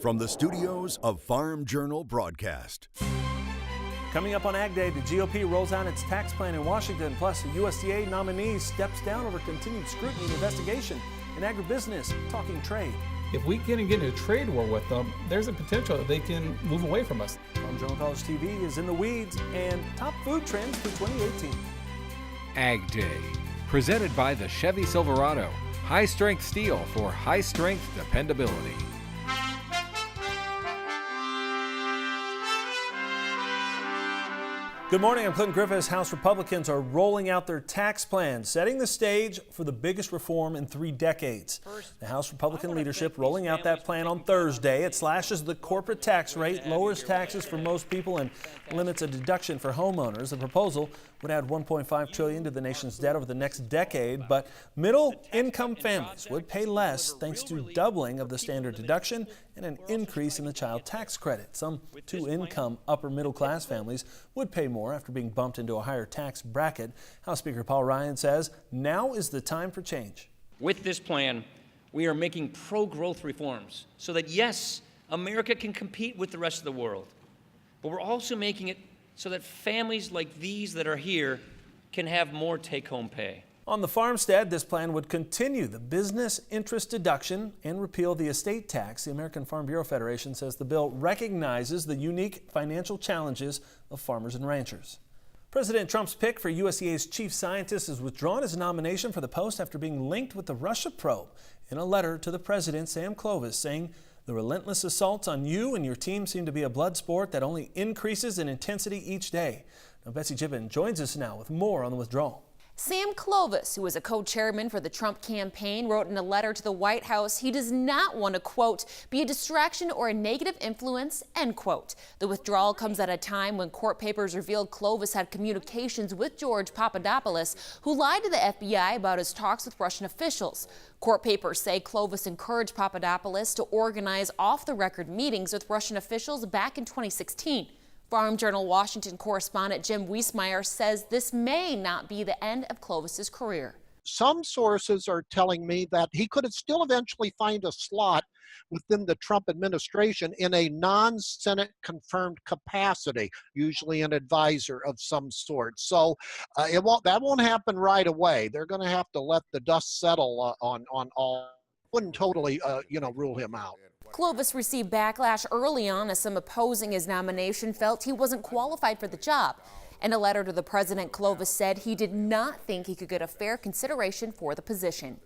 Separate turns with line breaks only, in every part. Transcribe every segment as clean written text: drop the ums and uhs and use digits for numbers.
from the studios of Farm Journal Broadcast.
Coming up on AgDay, the GOP rolls out its tax plan in Washington, plus a USDA nominee steps down over continued scrutiny and investigation. In agribusiness, talking trade.
If we can get into a trade war with them, there's a potential that they can move away from us.
Farm Journal College TV is in the weeds and top food trends for 2018.
AgDay, presented by the Chevy Silverado. High-strength steel for high-strength dependability.
Good morning, I'm Clinton Griffiths. House Republicans are rolling out their tax plan, setting the stage for the biggest reform in 3 decades. The House Republican leadership rolling out that plan on Thursday. It slashes the corporate tax rate, lowers taxes for most people, and limits a deduction for homeowners. The proposal would add $1.5 trillion to the nation's debt over the next decade, but middle-income families would pay less thanks to doubling of the standard deduction and an increase in the child tax credit. Some two-income upper-middle-class families would pay more after being bumped into a higher tax bracket. House Speaker Paul Ryan says now is the time for change.
With this plan, we are making pro-growth reforms so that, yes, America can compete with the rest of the world, but we're also making it so that families like these that are here can have more take-home pay.
On the farmstead, this plan would continue the business interest deduction and repeal the estate tax. The American Farm Bureau Federation says the bill recognizes the unique financial challenges of farmers and ranchers. President Trump's pick for USDA's chief scientist has withdrawn his nomination for the post after being linked with the Russia probe. In a letter to the president, Sam Clovis, saying, "The relentless assaults on you and your team seem to be a blood sport that only increases in intensity each day." Now, Betsy Gibbon joins us now with more on the withdrawal.
Sam Clovis, who was a co-chairman for the Trump campaign, wrote in a letter to the White House he does not want to, quote, be a distraction or a negative influence, end quote. The withdrawal comes at a time when court papers revealed Clovis had communications with George Papadopoulos, who lied to the FBI about his talks with Russian officials. Court papers say Clovis encouraged Papadopoulos to organize off-the-record meetings with Russian officials back in 2016. Farm Journal Washington correspondent Jim Wiesmeyer says this may not be the end of Clovis's career.
Some sources are telling me that he could still eventually find a slot within the Trump administration in a non-Senate confirmed capacity, usually an advisor of some sort. So that won't happen right away. They're going to have to let the dust settle on all. Wouldn't totally rule him out.
Clovis received backlash early on as some opposing his nomination felt he wasn't qualified for the job. In a letter to the president, Clovis said he did not think he could get a fair consideration for the position.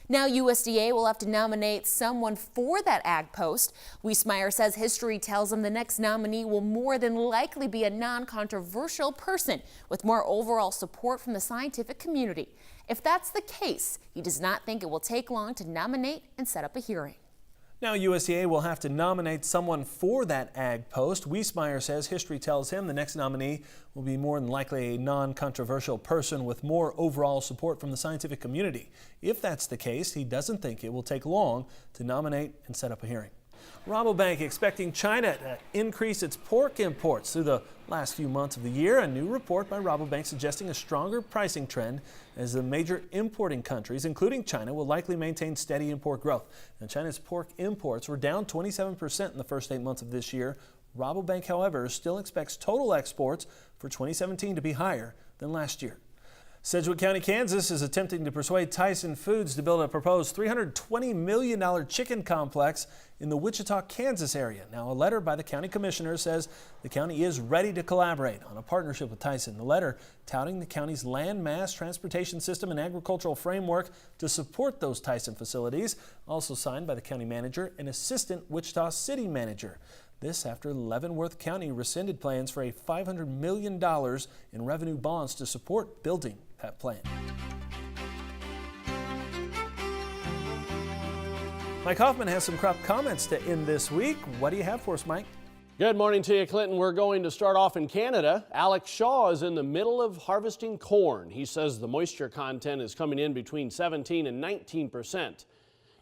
Now USDA will have to nominate someone for that ag post. Wiesmeyer says history tells him the next nominee will more than likely be a non-controversial person with more overall support from the scientific community. If that's the case, he does not think it will take long to nominate and set up a hearing.
Now USDA will have to nominate someone for that ag post. Wiesmeyer says history tells him the next nominee will be more than likely a non-controversial person with more overall support from the scientific community. If that's the case, he doesn't think it will take long to nominate and set up a hearing. Rabobank expecting China to increase its pork imports through the last few months of the year. A new report by Rabobank suggesting a stronger pricing trend as the major importing countries, including China, will likely maintain steady import growth. Now, China's pork imports were down 27% in the first 8 months of this year. Rabobank, however, still expects total exports for 2017 to be higher than last year. Sedgwick County, Kansas is attempting to persuade Tyson Foods to build a proposed $320 million chicken complex in the Wichita, Kansas area. Now, a letter by the county commissioner says the county is ready to collaborate on a partnership with Tyson. The letter touting the county's land mass, transportation system, and agricultural framework to support those Tyson facilities, also signed by the county manager and assistant Wichita city manager. This after Leavenworth County rescinded plans for $500 million in revenue bonds to support building that plant. Mike Hoffman has some crop comments to end this week. What do you have for us, Mike?
Good morning to you, Clinton. We're going to start off in Canada. Alex Shaw is in the middle of harvesting corn. He says the moisture content is coming in between 17 and 19%.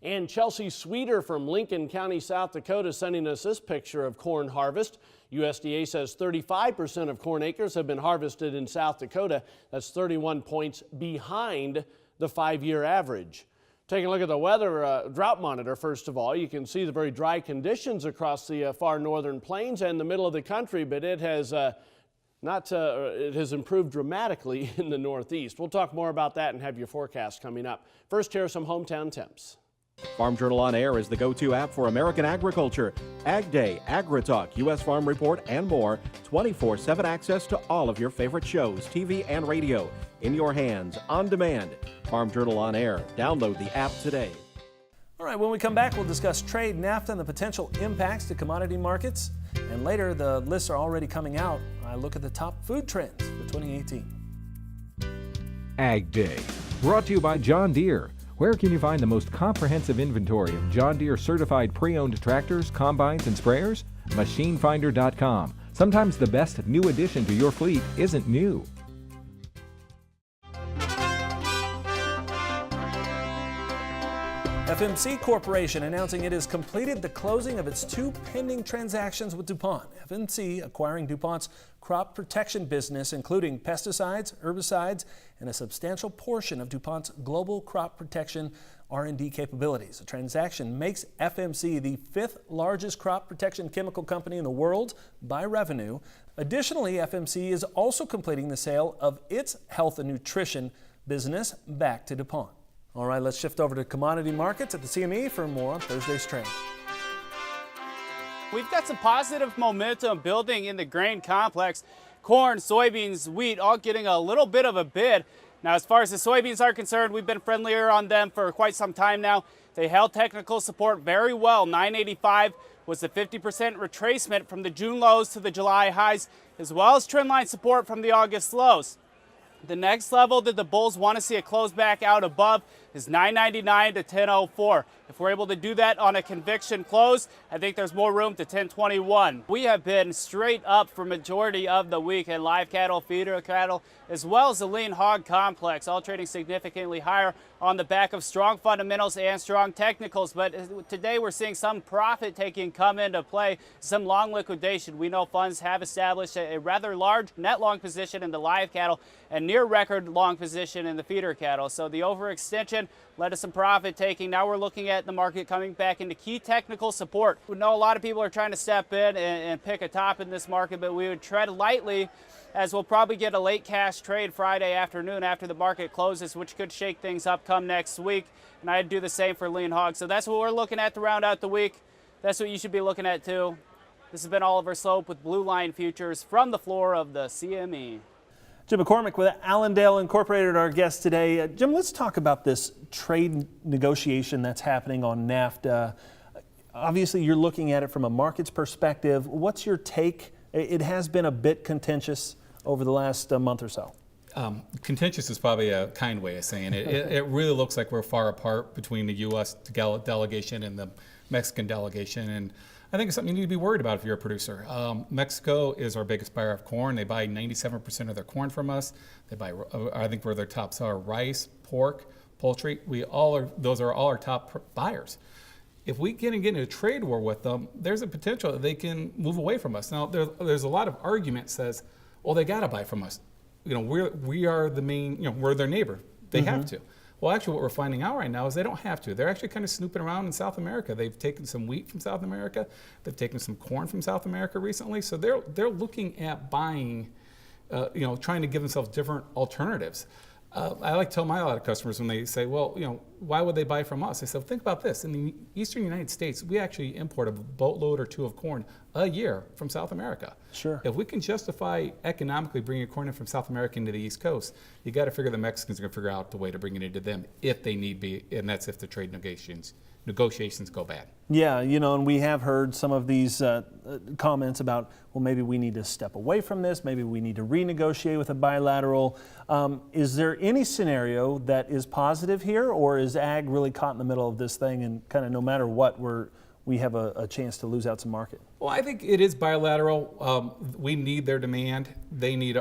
And Chelsea Sweeter from Lincoln County, South Dakota, sending us this picture of corn harvest. USDA says 35% of corn acres have been harvested in South Dakota. That's 31 points behind the 5-year average. Taking a look at the weather drought monitor, first of all, you can see the very dry conditions across the far northern plains and the middle of the country, but it has it has improved dramatically in the northeast. We'll talk more about that and have your forecast coming up. First, here are some hometown temps.
Farm Journal On Air is the go-to app for American agriculture. AgDay, AgriTalk, U.S. Farm Report, and more. 24/7 access to all of your favorite shows, TV and radio. In your hands, on demand. Farm Journal On Air. Download the app today.
All right, when we come back, we'll discuss trade, NAFTA, and the potential impacts to commodity markets. And later, the lists are already coming out. I look at the top food trends for 2018.
AgDay, brought to you by John Deere. Where can you find the most comprehensive inventory of John Deere certified pre-owned tractors, combines, and sprayers? MachineFinder.com. Sometimes the best new addition to your fleet isn't new.
FMC Corporation announcing it has completed the closing of its 2 pending transactions with DuPont. FMC acquiring DuPont's crop protection business, including pesticides, herbicides, and a substantial portion of DuPont's global crop protection R&D capabilities. The transaction makes FMC the 5th largest crop protection chemical company in the world by revenue. Additionally, FMC is also completing the sale of its health and nutrition business back to DuPont. All right, let's shift over to commodity markets at the CME for more on Thursday's trade.
We've got some positive momentum building in the grain complex. Corn, soybeans, wheat, all getting a little bit of a bid. Now, as far as the soybeans are concerned, we've been friendlier on them for quite some time now. They held technical support very well. 985 was the 50% retracement from the June lows to the July highs, as well as trendline support from the August lows. The next level that the bulls want to see a close back out above is 999 to 1004. If we're able to do that on a conviction close, I think there's more room to 1021. We have been straight up for majority of the week in live cattle, feeder cattle, as well as the lean hog complex, all trading significantly higher on the back of strong fundamentals and strong technicals. But today we're seeing some profit taking come into play, some long liquidation. We know funds have established a rather large net long position in the live cattle and near record long position in the feeder cattle. So the overextension led to some profit taking. Now we're looking at the market coming back into key technical support. We know a lot of people are trying to step in and pick a top in this market, but we would tread lightly, as we'll probably get a late cash trade Friday afternoon after the market closes, which could shake things up come next week. And I'd do the same for lean hogs. So that's what we're looking at to round out the week. That's what you should be looking at too. This has been Oliver Slope with Blue Line Futures from the floor of the CME.
Jim McCormick with Allendale Incorporated, our guest today. Jim, let's talk about this trade negotiation that's happening on NAFTA. Obviously, you're looking at it from a market's perspective. What's your take? It has been a bit contentious over the last month or so.
Contentious is probably a kind way of saying it. It really looks like we're far apart between the U.S. delegation and the Mexican delegation, and I think it's something you need to be worried about if you're a producer. Mexico is our biggest buyer of corn. They buy 97% of their corn from us. They buy, I think, where their tops are rice, pork, poultry. Those are all our top buyers. If we get into a trade war with them, there's a potential that they can move away from us. Now, there's a lot of argument says, well, they got to buy from us. You know, we are the main, we're their neighbor. They have to. Well, actually, what we're finding out right now is they don't have to. They're actually kind of snooping around in South America. They've taken some wheat from South America. They've taken some corn from South America recently. So they're looking at buying, trying to give themselves different alternatives. I like to tell a lot of customers when they say, well, why would they buy from us? I said, think about this. In the eastern United States, we actually import a boatload or two of corn a year from South America. Sure. If we can justify economically bringing corn in from South America into the East Coast, you got to figure the Mexicans are going to figure out the way to bring it into them if they need be, and that's if the trade negotiations go bad. Yeah,
and we have heard some of these comments about, well, maybe we need to step away from this, maybe we need to renegotiate with a bilateral. Is there any scenario that is positive here, or is ag really caught in the middle of this thing and kind of no matter what, we have a chance to lose out some market?
Well, I think it is bilateral. We need their demand. They need,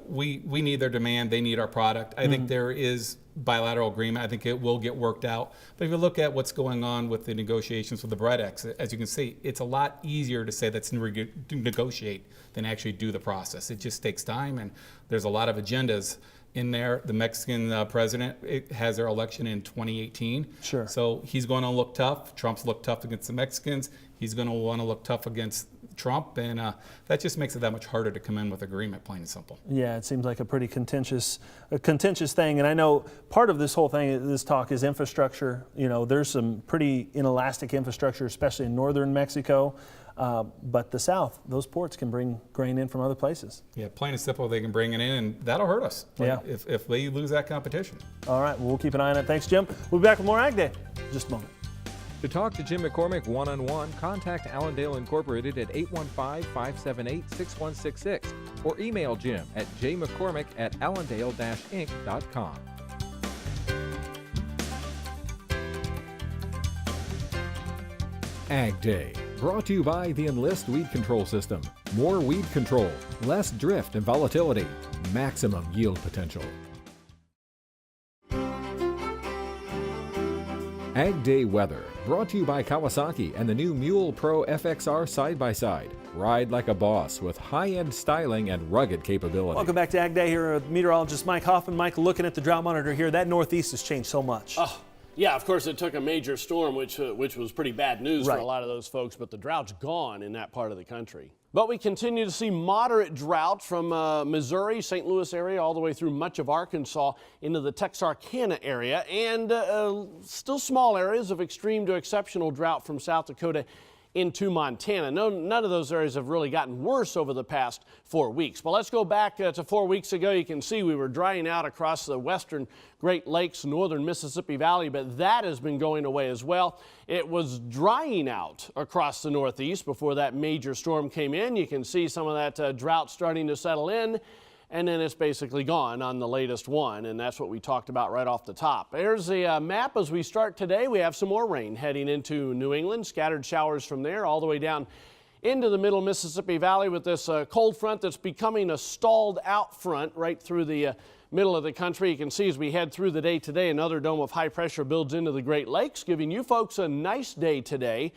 we need their demand. They need our product. I think there is bilateral agreement. I think it will get worked out. But if you look at what's going on with the negotiations with the bread X, as you can see, it's a lot easier to say that's negotiate than actually do the process. It just takes time, and there's a lot of agendas in there. The Mexican president has their election in 2018.
Sure.
So he's going to look tough. Trump's looked tough against the Mexicans. He's going to want to look tough against Trump, and that just makes it that much harder to come in with agreement, plain and simple.
Yeah, it seems like a pretty contentious thing. And I know part of this whole thing, this talk, is infrastructure. You know, there's some pretty inelastic infrastructure, especially in northern Mexico. But the South, those ports can bring grain in from other places.
Yeah, plain and simple, they can bring it in, and that'll hurt us if they lose that competition.
All right, well, we'll keep an eye on it. Thanks, Jim. We'll be back with more Ag Day in just a moment.
To talk to Jim McCormick one-on-one, contact Allendale Incorporated at 815-578-6166 or email Jim at jmccormick@allendale-inc.com. Ag Day, brought to you by the Enlist Weed Control System. More weed control, less drift and volatility, maximum yield potential. Ag Day weather, brought to you by Kawasaki and the new Mule Pro FXR side-by-side. Ride like a boss with high-end styling and rugged capability.
Welcome back to Ag Day here with meteorologist Mike Hoffman. Mike, looking at the drought monitor here, that Northeast has changed so much.
Oh, yeah, of course it took a major storm, which was pretty bad news for a lot of those folks, but the drought's gone in that part of the country. But we continue to see moderate drought from Missouri, St. Louis area, all the way through much of Arkansas into the Texarkana area, and still small areas of extreme to exceptional drought from South Dakota into Montana. None of those areas have really gotten worse over the past 4 weeks. But let's go back to 4 weeks ago. You can see we were drying out across the western Great Lakes, northern Mississippi Valley, but that has been going away as well. It was drying out across the Northeast before that major storm came in. You can see some of that drought starting to settle in, and then it's basically gone on the latest one, and that's what we talked about right off the top. There's a map as we start today. We have some more rain heading into New England, scattered showers from there all the way down into the middle Mississippi Valley with this cold front that's becoming a stalled out front right through the middle of the country. You can see as we head through the day today, another dome of high pressure builds into the Great Lakes, giving you folks a nice day today.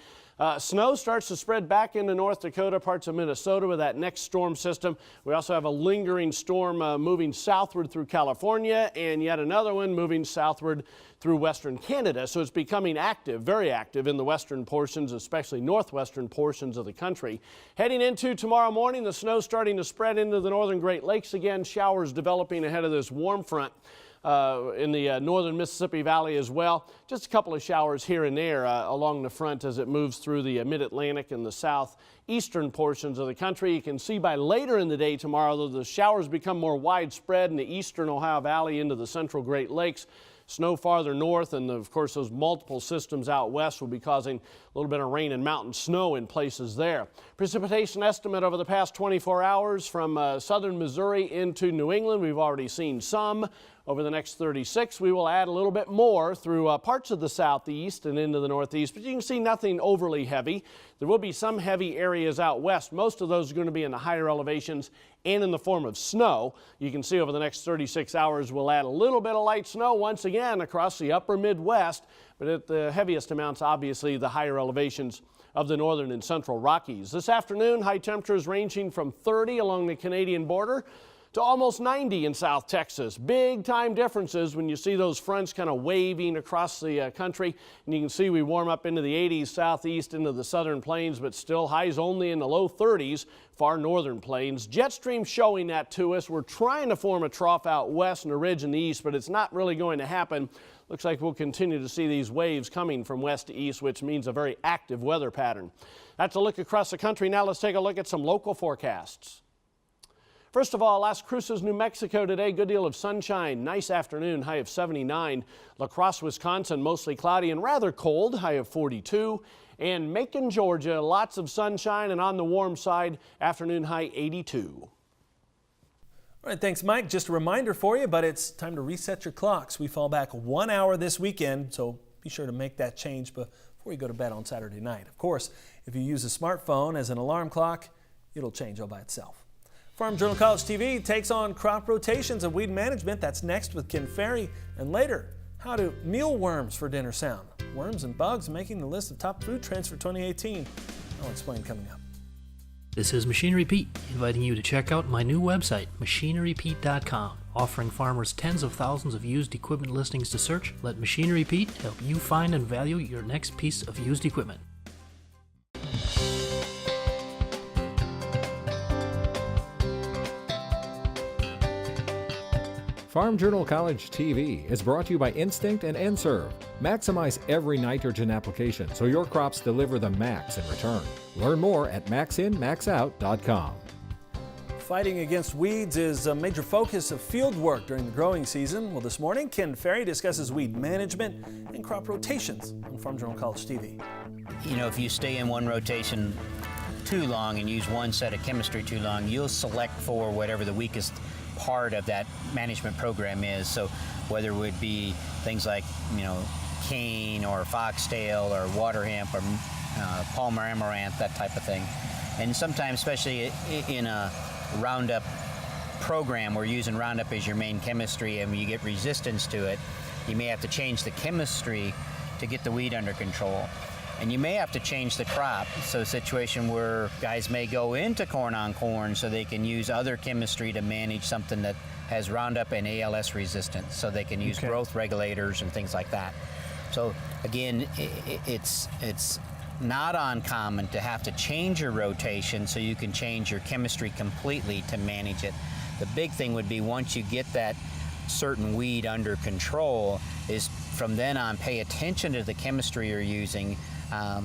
Snow starts to spread back into North Dakota, parts of Minnesota with that next storm system. We also have a lingering storm moving southward through California, and yet another one moving southward through western Canada. So it's becoming active, very active in the western portions, especially northwestern portions of the country. Heading into tomorrow morning, the snow starting to spread into the northern Great Lakes again, showers developing ahead of this warm front. In the northern Mississippi Valley as well. Just a couple of showers here and there along the front as it moves through the mid-Atlantic and the southeastern portions of the country. You can see by later in the day tomorrow, though, the showers become more widespread in the eastern Ohio Valley into the central Great Lakes. Snow farther north, and of course those multiple systems out west will be causing a little bit of rain and mountain snow in places there. Precipitation estimate over the past 24 hours from southern Missouri into New England. We've already seen some. Over the next 36, we will add a little bit more through parts of the southeast and into the northeast, but you can see nothing overly heavy. There will be some heavy areas out west. Most of those are going to be in the higher elevations and in the form of snow. You can see over the next 36 hours, we'll add a little bit of light snow once again across the upper Midwest, but at the heaviest amounts, obviously, the higher elevations of the northern and central Rockies. This afternoon, high temperatures ranging from 30 along the Canadian border to almost 90 in South Texas. Big time differences when you see those fronts kind of waving across the country. And you can see we warm up into the 80s southeast into the southern plains, but still highs only in the low 30s, far northern plains. Jet stream showing that to us. We're trying to form a trough out west and a ridge in the east, but it's not really going to happen. Looks like we'll continue to see these waves coming from west to east, which means a very active weather pattern. That's a look across the country. Now let's take a look at some local forecasts. First of all, Las Cruces, New Mexico today, good deal of sunshine, nice afternoon, high of 79. La Crosse, Wisconsin, mostly cloudy and rather cold, high of 42. And Macon, Georgia, lots of sunshine and on the warm side, afternoon high 82.
All right, thanks, Mike. Just a reminder for you, but it's time to reset your clocks. We fall back 1 hour this weekend, so be sure to make that change before you go to bed on Saturday night. Of course, if you use a smartphone as an alarm clock, it'll change all by itself. Farm Journal College TV takes on crop rotations and weed management. That's next with Ken Ferry. And later, how do mealworms for dinner sound? Worms and bugs making the list of top food trends for 2018. I'll explain coming up.
This is Machinery Pete, inviting you to check out my new website, machinerypete.com. Offering farmers tens of thousands of used equipment listings to search, let Machinery Pete help you find and value your next piece of used equipment.
Farm Journal College TV is brought to you by Instinct and N-Serve. Maximize every nitrogen application so your crops deliver the max in return. Learn more at maxinmaxout.com.
Fighting against weeds is a major focus of field work during the growing season. Well, this morning, Ken Ferry discusses weed management and crop rotations on Farm Journal College TV.
You know, if you stay in one rotation too long and use one set of chemistry too long, you'll select for whatever the weakest part of that management program is. So whether it would be things like, you know, cane or foxtail or water hemp or Palmer amaranth, that type of thing. And sometimes, especially in a Roundup program, we're using Roundup as your main chemistry, and when you get resistance to it, you may have to change the chemistry to get the weed under control. And you may have to change the crop, so a situation where guys may go into corn on corn so they can use other chemistry to manage something that has Roundup and ALS resistance, so they can use growth regulators and things like that. So again, it's not uncommon to have to change your rotation so you can change your chemistry completely to manage it. The big thing would be, once you get that certain weed under control, is from then on pay attention to the chemistry you're using. A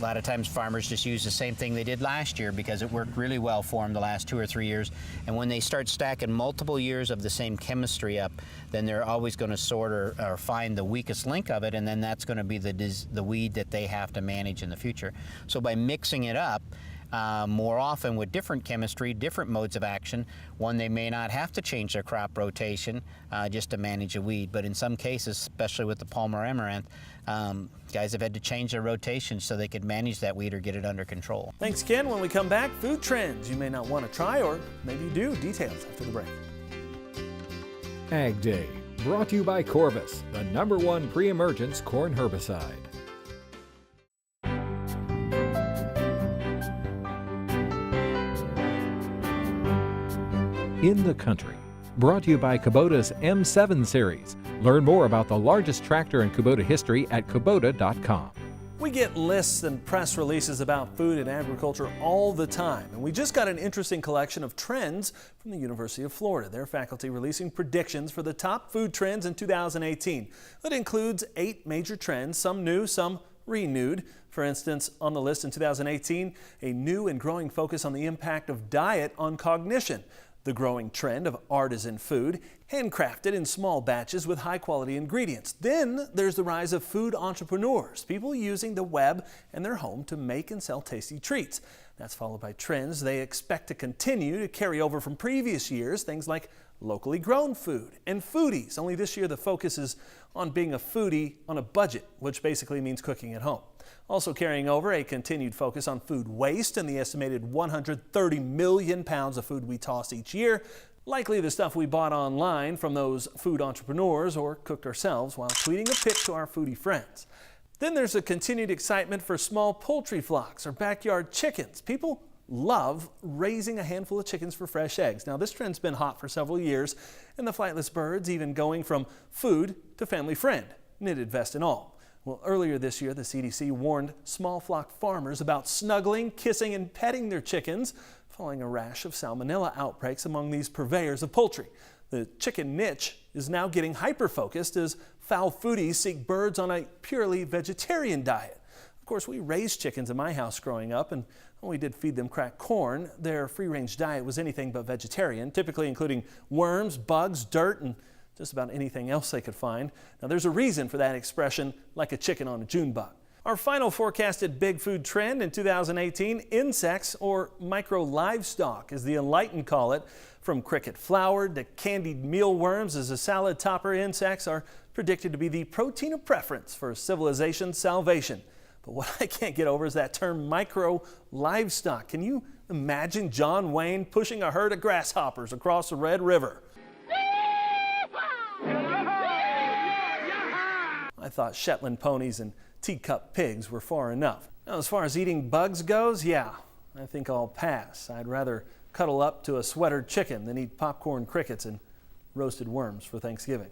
lot of times farmers just use the same thing they did last year because it worked really well for them the last 2 or 3 years. And when they start stacking multiple years of the same chemistry up, then they're always going to sort or find the weakest link of it, and then that's going to be the weed that they have to manage in the future. So by mixing it up more often with different chemistry, different modes of action, one, they may not have to change their crop rotation just to manage a weed. But in some cases, especially with the Palmer amaranth, guys have had to change their rotation so they could manage that weed or get it under control.
Thanks, Ken. When we come back, food trends you may not want to try, or maybe you do. Details after the break.
AgDay, brought to you by Clovis, the #1 pre-emergence corn herbicide. In the country, brought to you by Kubota's M7 series. Learn more about the largest tractor in Kubota history at Kubota.com.
We get lists and press releases about food and agriculture all the time, and we just got an interesting collection of trends from the University of Florida. Their faculty releasing predictions for the top food trends in 2018. That includes 8 major trends, some new, some renewed. For instance, on the list in 2018, a new and growing focus on the impact of diet on cognition. The growing trend of artisan food, handcrafted in small batches with high-quality ingredients. Then there's the rise of food entrepreneurs, people using the web and their home to make and sell tasty treats. That's followed by trends they expect to continue to carry over from previous years, things like locally grown food and foodies. Only this year the focus is on being a foodie on a budget, which basically means cooking at home. Also carrying over, a continued focus on food waste and the estimated 130 million pounds of food we toss each year, likely the stuff we bought online from those food entrepreneurs or cooked ourselves while tweeting a pic to our foodie friends. Then there's a continued excitement for small poultry flocks or backyard chickens. People love raising a handful of chickens for fresh eggs. Now, this trend's been hot for several years, and the flightless birds even going from food to family friend, knitted vest and all. Well, earlier this year, the CDC warned small flock farmers about snuggling, kissing, and petting their chickens following a rash of salmonella outbreaks among these purveyors of poultry. The chicken niche is now getting hyper-focused as fowl foodies seek birds on a purely vegetarian diet. Of course, we raised chickens in my house growing up, and when we did feed them cracked corn, their free-range diet was anything but vegetarian, typically including worms, bugs, dirt, and just about anything else they could find. Now, there's a reason for that expression, like a chicken on a June bug. Our final forecasted big food trend in 2018, insects or micro-livestock, as the enlightened call it. From cricket flour to candied mealworms as a salad topper, insects are predicted to be the protein of preference for civilization's salvation. But what I can't get over is that term micro-livestock. Can you imagine John Wayne pushing a herd of grasshoppers across the Red River? I thought Shetland ponies and teacup pigs were far enough. Now, as far as eating bugs goes, yeah, I think I'll pass. I'd rather cuddle up to a sweatered chicken than eat popcorn crickets and roasted worms for Thanksgiving.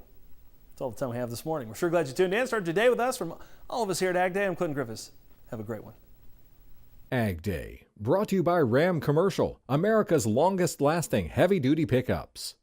That's all the time we have this morning. We're sure glad you tuned in. Start your day with us. From all of us here at AgDay, I'm Clinton Griffiths. Have a great one.
AgDay, brought to you by Ram Commercial, America's longest-lasting heavy-duty pickups.